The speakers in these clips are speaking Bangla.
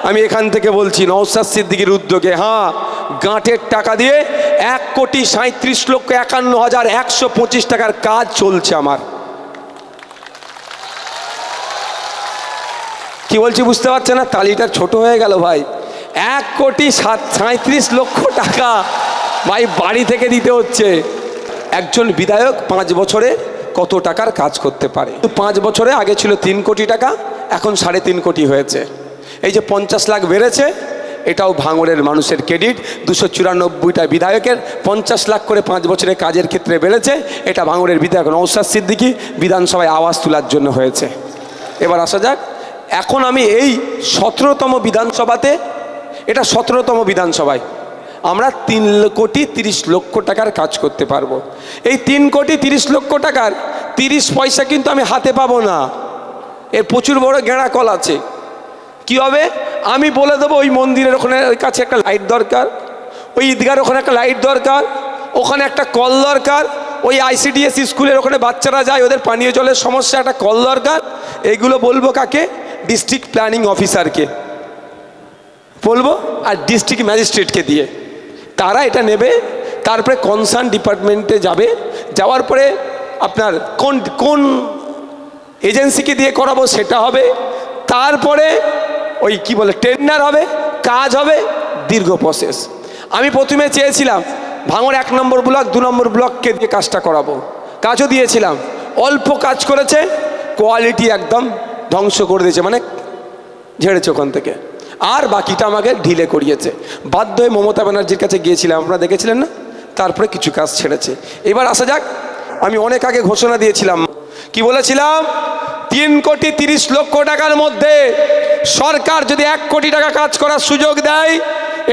আমি এখান থেকে বলছি নওশাদ সিদ্দিকীর উদ্যোগে, হ্যাঁ, গাঁটের টাকা দিয়ে 1,37,51,125 টাকার কাজ চলছে আমার। কি বলছি বুঝতে পারছেন না? তালিটা ছোট হয়ে গেল ভাই। 1,37,00,000 টাকা ভাই বাড়ি থেকে দিতে হচ্ছে। একজন বিধায়ক 5 বছরে কত টাকার কাজ করতে পারে? 5 বছরে আগে ছিল 3 কোটি টাকা, এখন 3.5 কোটি হয়েছে। এই যে 50 লাখ বেড়েছে, এটাও ভাঙড়ের মানুষের ক্রেডিট। 294টা বিধায়কের 50 লাখ করে 5 বছরে কাজের ক্ষেত্রে বেড়েছে। এটা ভাঙড়ের বিধায়ক নওশাদ সিদ্দিকী বিধানসভায় আওয়াজ তোলার জন্য হয়েছে। এবার আসা যাক, এখন আমি এই 17তম বিধানসভাতে, এটা 17তম বিধানসভায় আমরা 3,30,00,000 টাকার কাজ করতে পারবো। এই 3,30,00,000 টাকার 30 পয়সা কিন্তু আমি হাতে পাবো না, এর প্রচুর বড় গেঁড়া কল আছে। কি হবে? আমি বলে দেবো ওই মন্দিরের ওখানে ওই কাছে একটা লাইট দরকার, ওই ঈদগার ওখানে একটা লাইট দরকার, ওখানে একটা কল দরকার, ওই ICDS স্কুলের ওখানে বাচ্চারা যায়, ওদের পানীয় জলের সমস্যা, একটা কল দরকার। এইগুলো বলবো কাকে? ডিস্ট্রিক্ট প্ল্যানিং অফিসারকে বলবো, আর ডিস্ট্রিক্ট ম্যাজিস্ট্রেটকে দিয়ে তারা এটা নেবে। তারপরে কনসার্ন ডিপার্টমেন্টে যাবে, যাওয়ার পরে আপনার কোন কোন এজেন্সিকে দিয়ে করাবো সেটা হবে। তারপরে ওই কি বলে টেন্ডার হবে, কাজ হবে, দীর্ঘ প্রসেস। আমি প্রথমে চেয়েছিলাম ভাঙড় 1 নম্বর ব্লক 2 নম্বর ব্লককে দিয়ে কাজটা করাবো, কাজও দিয়েছিলাম। অল্প কাজ করেছে, কোয়ালিটি একদম ধ্বংস করে দিয়েছে, মানে ঝেড়েছে ওখান থেকে। আর বাকিটা আমাকে ঢিলে করিয়েছে। বাধ্য হয়ে মমতা ব্যানার্জির কাছে গিয়েছিলাম, আপনারা দেখেছিলেন না? তারপরে কিছু কাজ ছেড়েছে। এবার আসা যাক, আমি অনেক আগে ঘোষণা দিয়েছিলাম, কি বলেছিলাম? 3,30,00,000 টাকার মধ্যে সরকার যদি 1 কোটি টাকা কাজ করার সুযোগ দেয়,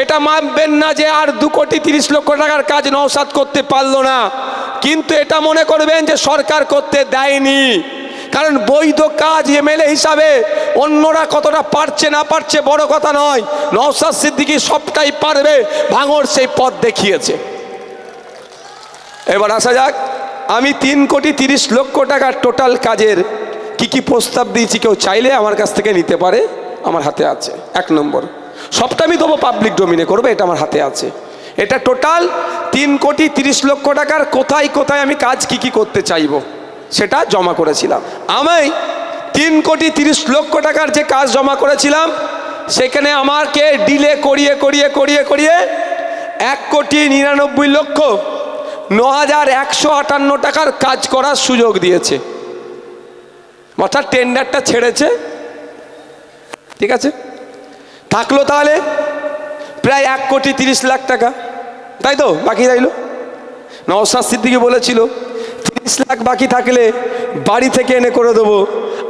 এটা মানবেন না যে আর 2,30,00,000 টাকার কাজ নওশাদ করতে পারলো না, কিন্তু এটা মনে করবেন যে সরকার করতে দেয়নি। কারণ বৈধ কাজ MLA হিসাবে অন্যরা কতটা পারছে না পারছে বড় কথা নয়, নওশাদ সিদ্দিকী সবটাই পারবে, ভাঙড় সেই পথ দেখিয়েছে। এবার আসা যাক, আমি 3,30,00,000 টাকার টোটাল কাজের কি কি প্রস্তাব দিয়েছি, কেউ চাইলে আমার কাছ থেকে নিতে পারে, আমার হাতে আছে। 1 নম্বর, সবটা আমি দেবো, পাবলিক ডোমিনে করবে, এটা আমার হাতে আছে। এটা টোটাল 3,30,00,000 টাকার কোথায় কোথায় আমি কাজ কি কি করতে চাইবো সেটা জমা করেছিলাম। আমি 3,30,00,000 টাকার যে কাজ জমা করেছিলাম, সেখানে আমাকে ডিলে করিয়ে করিয়ে করিয়ে করিয়ে 1,99,09,158 টাকার কাজ করার সুযোগ দিয়েছে। অর্থাৎ টেন্ডারটা ছেড়েছে, ঠিক আছে, থাকলো তাহলে প্রায় 1,30,00,000 টাকা, তাই তো? বাকি রইল। নওশাদ সিদ্দিকী বলেছিল 30 লাখ বাকি থাকলে বাড়ি থেকে এনে করে দেবো,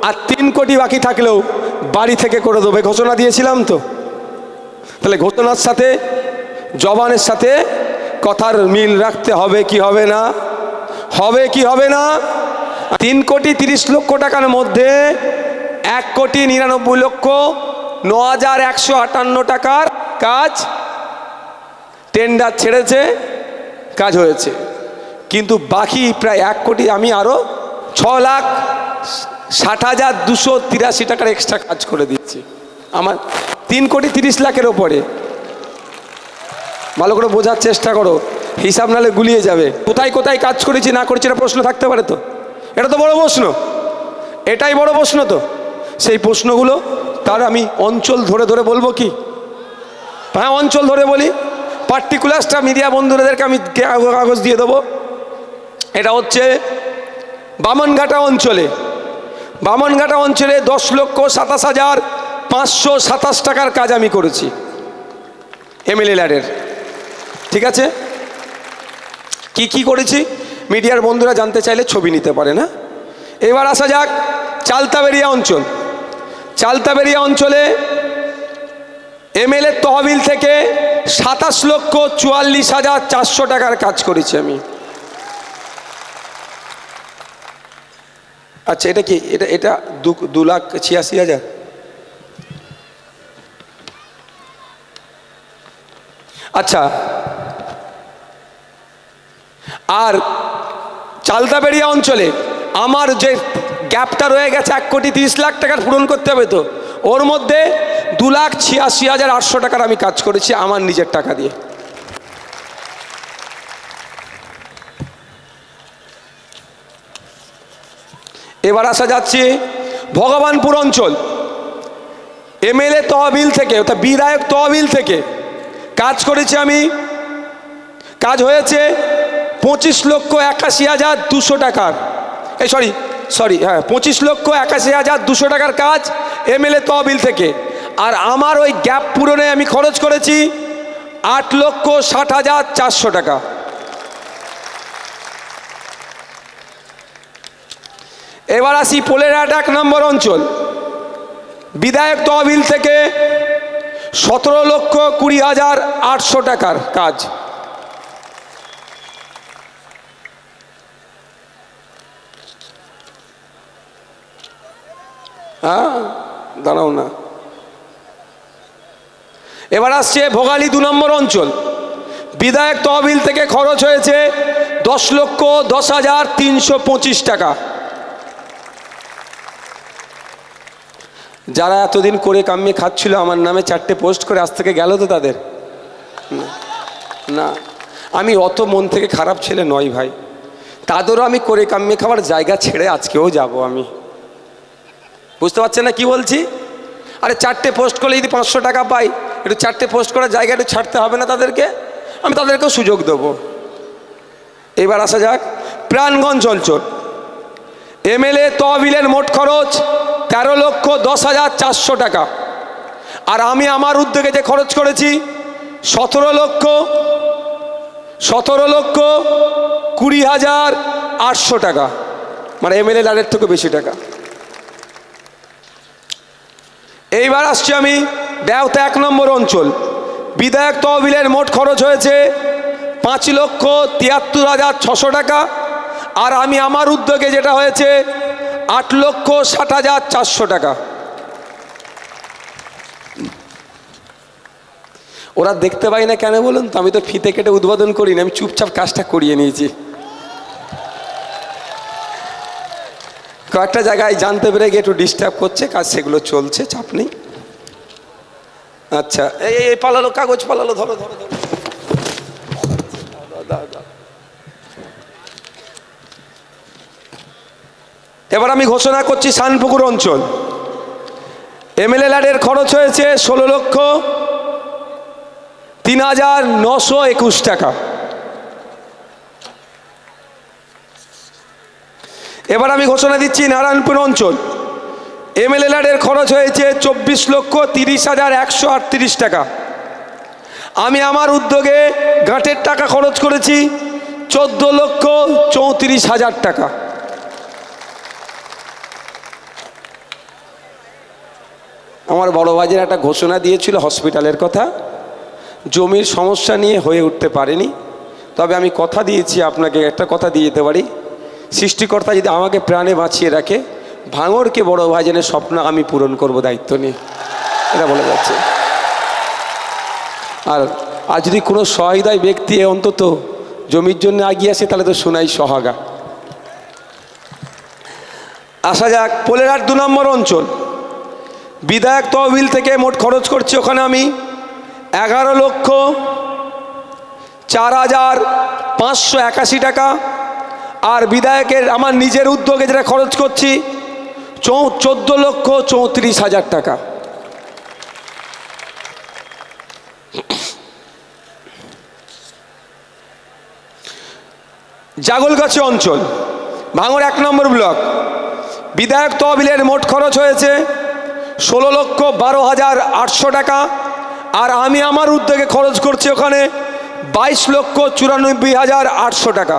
আর 3 কোটি বাকি থাকলেও বাড়ি থেকে করে দেবো, ঘোষণা দিয়েছিলাম তো। তাহলে ঘোষণার সাথে জবানের সাথে কথার মিল রাখতে হবে কি হবে না? হবে কি হবে না? 3,30,00,000 টাকার মধ্যে 1,99,09,158 টাকার কাজ টেন্ডার ছেড়েছে, কাজ হয়েছে। কিন্তু বাকি প্রায় 1 কোটি, আমি আরও 6,60,283 টাকার এক্সট্রা কাজ করে দিচ্ছি আমার 3,30,00,000 ওপরে। ভালো করে বোঝার চেষ্টা করো, হিসাব নালে গুলিয়ে যাবে। কোথায় কোথায় কাজ করেছি না করেছি এটা প্রশ্ন থাকতে পারে তো, এটা তো বড় প্রশ্ন, এটাই বড় প্রশ্ন। তো সেই প্রশ্নগুলো তার আমি অঞ্চল ধরে ধরে বলবো কি? হ্যাঁ, অঞ্চল ধরে বলি। পার্টিকুলারটা মিডিয়া বন্ধুদেরকে আমি কাগজ দিয়ে দেবো। এটা হচ্ছে বামনঘাটা অঞ্চলে, বামনঘাটা অঞ্চলে 10,27,527 টাকার কাজ আমি করেছি MLA ল্যাডের, ঠিক আছে? কি কি করেছি মিডিয়ার বন্ধুরা জানতে চাইলে ছবি নিতে পারে না। এবার আসা যাক চালতাবেরিয়া অঞ্চল। চালতাবেরিয়া অঞ্চলে MLA তহবিল থেকে 27,44,400 টাকার কাজ করেছি আমি। আচ্ছা, এটা কি? এটা 2,86,000। আচ্ছা, আর চালতাবেরিয়া অঞ্চলে আমার যে গ্যাপটা রয়ে গেছে 1,30,00,000 টাকার পূরণ করতে হবে, তো ওর মধ্যে 2,86,800 টাকার আমি কাজ করেছি আমার নিজের টাকা দিয়ে। এবার আসা যাচ্ছে ভগবানপুর অঞ্চল। এমএলএ তহবিল থেকে অর্থাৎ বিধায়ক তহবিল থেকে কাজ করেছি আমি। কাজ হয়েছে 25,81,200 টাকার, হ্যাঁ 25,81,200 টাকার কাজ এমএলএ তহবিল থেকে। আর আমার ওই গ্যাপ পূরণে আমি খরচ করেছি 8,60,400 টাকা। এবার আসি পোলেরহাট 1 নম্বর অঞ্চল। বিধায়ক তহবিল থেকে 17,20,800 টাকার কাজ। হ্যাঁ দাঁড়াও না। এবার আসছে ভোগালী 2 নম্বর অঞ্চল। বিধায়ক তহবিল থেকে খরচ হয়েছে 10,10,325 টাকা। যারা এতদিন করে কামিয়ে খাচ্ছিল আমার নামে 4টে পোস্ট করে আজ থেকে গেল তো তাদের? না, আমি অত মন থেকে খারাপ ছেলে নয় ভাই। তাদেরও আমি করে কামিয়ে খাওয়ার জায়গা ছেড়ে আজকেও যাব আমি। বুঝতে পারছেন না কি বলছি? আরে 4টে পোস্ট করলে যদি 500 টাকা পাই, একটু 4টে পোস্ট করার জায়গা একটু ছাড়তে হবে না তাদেরকে? আমি তাদেরকেও সুযোগ দেবো। এবার আসা যাক প্রাণগঞ্জ অঞ্চল। এমএলএ তহবিলের মোট খরচ 13,10,400 টাকা। আর আমি আমার উদ্যোগে যে খরচ করেছি 17,20,800 টাকা, মানে এমএলএ লাডের থেকে বেশি টাকা। এইবার আসছি আমি দেওতা 1 নম্বর অঞ্চল। বিধায়ক তহবিলের মোট খরচ হয়েছে 5,73,600 টাকা। আর আমি আমার উদ্যোগে যেটা হয়েছে 8,60,400 টাকা। ওরা দেখতে পাই না কেন বলুন তো? আমি তো ফিতে কেটে উদ্বোধন করি না, আমি চুপচাপ কাজটা করিয়ে নিয়েছি। কয়েকটা জায়গায় জানতে পেরে গিয়ে একটু ডিস্টার্ব করছে, কাজ সেগুলো চলছে, চাপ নেই। আচ্ছা এই পালালো, কাগজ পালালো, ধরো ধরো ধরো। এবার আমি ঘোষণা করছি শানপুকুর অঞ্চল। এমএলএ ল্যাডের খরচ হয়েছে 16,03,921 টাকা। এবার আমি ঘোষণা দিচ্ছি নারায়ণপুর অঞ্চল। এমএলএ ল্যাডের খরচ হয়েছে 24,30,138 টাকা। আমি আমার উদ্যোগে গাঁটের টাকা খরচ করেছি 14,34,000 টাকা। আমার বড় ভাইয়ের একটা ঘোষণা দিয়েছিল হসপিটালের কথা, জমির সমস্যা নিয়ে হয়ে উঠতে পারেনি। তবে আমি কথা দিয়েছি, আপনাকে একটা কথা দিয়ে যেতে পারি, সৃষ্টিকর্তা যদি আমাকে প্রাণে বাঁচিয়ে রাখে, ভাঙড়কে বড় ভাইজানের স্বপ্ন আমি পূরণ করব দায়িত্ব নিয়ে, এটা বলে যাচ্ছে। আর যদি কোনো সহায়দায় ব্যক্তি অন্তত জমির জন্য এগিয়ে আসে তাহলে তো শোনাই সহাগা। আসা যাক পোলেরহাট 2 নম্বর অঞ্চল। বিধায়ক তহবিল থেকে মোট খরচ করছি ওখানে আমি 11,04,581 টাকা। আর বিধায়কের আমার নিজের উদ্যোগে যেটা খরচ করছি 14,34,000 টাকা। জাগলগাছি অঞ্চল, ভাঙড় 1 নম্বর ব্লক। বিধায়ক তহবিলের মোট খরচ হয়েছে 16,12,800 টাকা। আর আমি আমার উদ্যোগে খরচ করছি ওখানে 22,94,800 টাকা।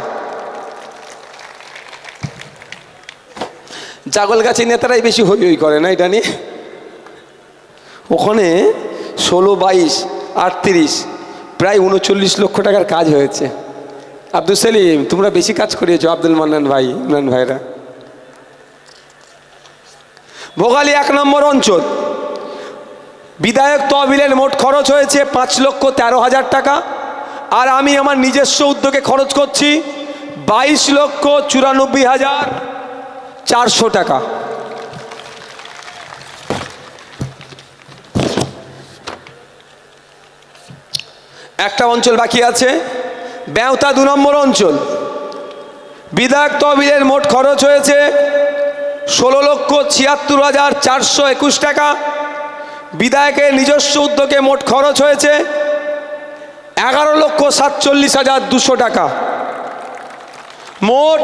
জাগলগাছি নেতারাই বেশি হই হই করে না এটা নিয়ে। ওখানে 16, 22, 38 প্রায় 39 লক্ষ টাকার কাজ হয়েছে। আব্দুল সেলিম, তোমরা বেশি কাজ করিয়েছো, আব্দুল মান্নান ভাই, ইমরান ভাইরা। ভোগালী 1 নম্বর অঞ্চল। বিধায়ক তহবিলের মোট খরচ হয়েছে 5,13,000 টাকা। আর আমি আমার নিজস্ব উদ্যোগে খরচ করছি 22,94,400 টাকা। একটা অঞ্চল বাকি আছে, বেওতা 2 নম্বর অঞ্চল। বিধায়ক তহবিলের মোট খরচ হয়েছে 16,76,421 টাকা। বিধায়কের নিজস্ব উদ্যোগে মোট খরচ হয়েছে 11,47,200 টাকা। মোট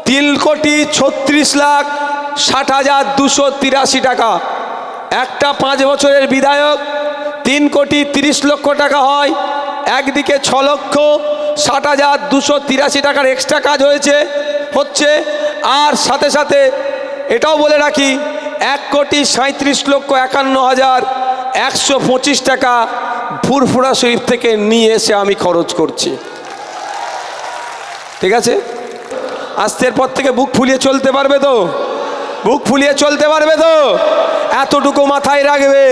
3,36,60,283 টাকা। একটা 5 বছরের বিধায়ক 3,30,00,000 টাকা হয়, একদিকে 6,60,283 টাকার এক্সট্রা কাজ হচ্ছে। আর সাথে সাথে এটাও বলে রাখি 1,37,51,125 টাকা ফুরফুরা শরীফ থেকে নিয়ে এসে আমি খরচ করছি। ঠিক আছে, আজকের পর থেকে বুক ফুলিয়ে চলতে পারবে তো? বুক ফুলিয়ে চলতে পারবে তো? এতটুকু মাথায় রাখবে,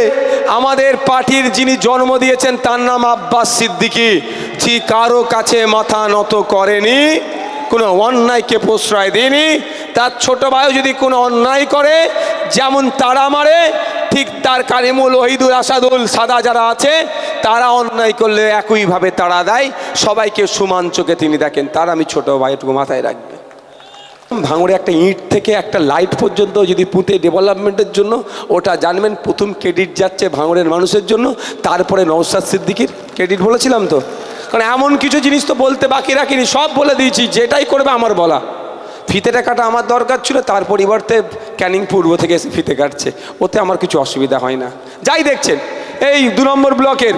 আমাদের পার্টির যিনি জন্ম দিয়েছেন তার নাম আব্বাস সিদ্দিকী। ঠিক কারো কাছে মাথা নত করেনি, কোনো অন্যায়কে প্রশ্রয় দেয়নি। তার ছোট ভাইও যদি কোনো অন্যায় করে, যেমন তারা মারে, ঠিক তার কারিমুল, ওহিদুল, আসাদুল, সাদা যারা আছে তারা অন্যায় করলে একইভাবে তারা দেয়। সবাইকে সমান চোখে তিনি দেখেন। তার আমি ছোট ভাই, এটুকু মাথায় রাখবে। ভাঙড়ে একটা ইট থেকে একটা লাইট পর্যন্ত যদি পুঁতে ডেভেলপমেন্টের জন্য, ওটা জানবেন প্রথম ক্রেডিট যাচ্ছে ভাঙড়ের মানুষের জন্য, তারপরে নওশাদ সিদ্দিকীর ক্রেডিট বলেছিলাম তো। কারণ এমন কিছু জিনিস তো বলতে বাকি রাখিনি, সব বলে দিয়েছি, যেটাই করবে আমার বলা। ফিতেটা কাটা আমার দরকার ছিল, তার পরিবর্তে ক্যানিং পূর্ব থেকে এসে ফিতে কাটছে, ওতে আমার কিছু অসুবিধা হয় না। যাই দেখছেন এই 2 নম্বর ব্লকের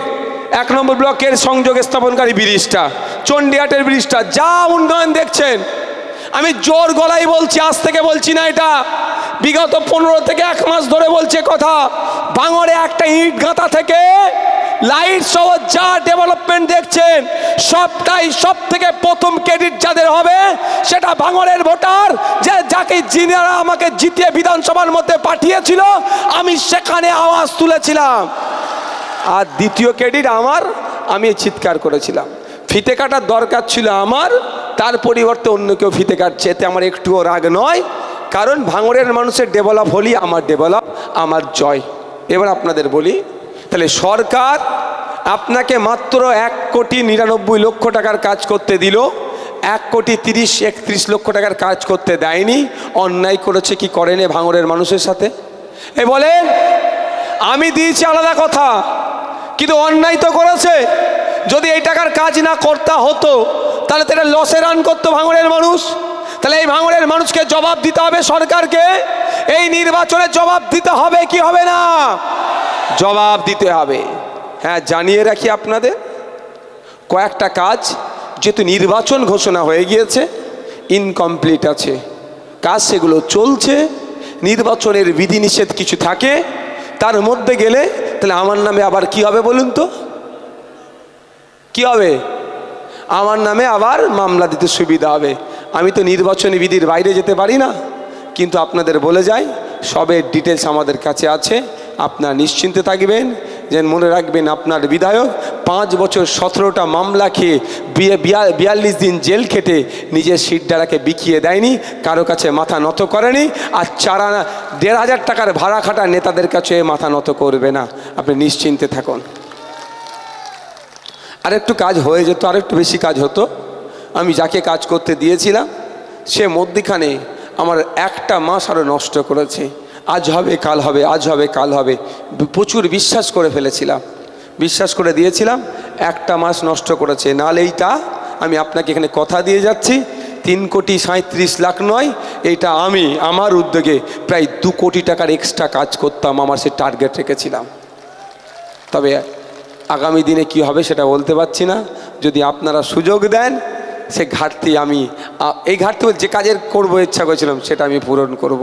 1 নম্বর ব্লকের সংযোগ স্থাপনকারী ব্রিজটা, চণ্ডীহাটের ব্রিজটা, যা উন্নয়ন দেখছেন, আমি জোর গলায় বলছি, আজ থেকে বলছি না, এটা বিগত 15 থেকে 1 মাস ধরে বলছে কথা। ভাঙড়ে একটা ইট গাঁথা থেকে লাইট সহ যা ডেভেলপমেন্ট দেখছেন, সবটাই সব থেকে প্রথম ক্রেডিট যাদের হবে সেটা ভাঙড়ের ভোটার, যাকে যিনারা আমাকে জিতিয়ে বিধানসভার মধ্যে পাঠিয়েছিল, আমি সেখানে আওয়াজ তুলেছিলাম। আর দ্বিতীয় ক্রেডিট আমার, আমি চিৎকার করেছিলাম। ফিতে কাটার দরকার ছিল আমার, তার পরিবর্তে অন্য কেউ ফিতে কাটছে, এতে আমার একটুও রাগ নয়। কারণ ভাঙড়ের মানুষের ডেভেলপ হলেই আমার ডেভেলপ, আমার জয়। এবার আপনাদের বলি, তাহলে সরকার আপনাকে মাত্র 1,99,00,000 টাকার কাজ করতে দিল, 1,30,31,00,000 টাকার কাজ করতে দেয়নি। অন্যায় করেছে কি করেনি ভাঙড়ের মানুষের সাথে? এ বলেন, আমি দিয়েছি আলাদা কথা, কিন্তু অন্যায় তো করেছে। যদি এই টাকার কাজ না করতে হতো তাহলে তো এটা লসে রান করতো ভাঙড়ের মানুষ। তাহলে এই ভাঙড়ের মানুষকে জবাব দিতে হবে সরকারকে, এই নির্বাচনে জবাব দিতে হবে কি হবে না? জবাব দিতে হবে। হ্যাঁ, জানিয়ে রাখি আপনাদের, কয়েকটা কাজ যেহেতু নির্বাচন ঘোষণা হয়ে গিয়েছে, ইনকমপ্লিট আছে কাজ, সেগুলো চলছে। নির্বাচনের বিধিনিষেধ কিছু থাকে, তার মধ্যে গেলে তাহলে আমার নামে আবার কি হবে বলুন তো? কি হবে? আমার নামে আবার মামলা দিতে সুবিধা হবে। আমি তো নির্বাচনী বিধির বাইরে যেতে পারি না। কিন্তু আপনাদের বলে যাই, সবের ডিটেলস আমাদের কাছে আছে, আপনারা নিশ্চিন্তে থাকবেন। যেন মনে রাখবেন, আপনার বিধায়ক 5 বছর 17টা মামলা খেয়ে 42 দিন জেল খেটে নিজের সিটডারাকে বিকিয়ে দেয়নি, কারো কাছে মাথা নত করেনি। আর 1,500 টাকার ভাড়া খাটা নেতাদের কাছে মাথা নত করবে না, আপনি নিশ্চিন্তে থাকুন। আরেকটু কাজ হয়ে যেত, আরেকটু বেশি কাজ হতো। আমি যাকে কাজ করতে দিয়েছিলাম সে মধ্যিখানে আমার 1টা মাস আরও নষ্ট করেছে। আজ হবে কাল হবে, আজ হবে কাল হবে, প্রচুর বিশ্বাস করে ফেলেছিলাম, বিশ্বাস করে দিয়েছিলাম, 1টা মাস নষ্ট করেছে। নাহলে এইটা আমি আপনাকে এখানে কথা দিয়ে যাচ্ছি, 3,37,00,000 নয়, এইটা আমি আমার উদ্যোগে প্রায় 2 কোটি টাকার এক্সট্রা কাজ করতাম, আমার সে টার্গেট রেখেছিলাম। তবে আগামী দিনে কি হবে সেটা বলতে পারছি না। যদি আপনারা সুযোগ দেন, সে ঘাটতি আমি, এই ঘাটতি যে কাজের করবো ইচ্ছা করেছিলাম সেটা আমি পূরণ করব।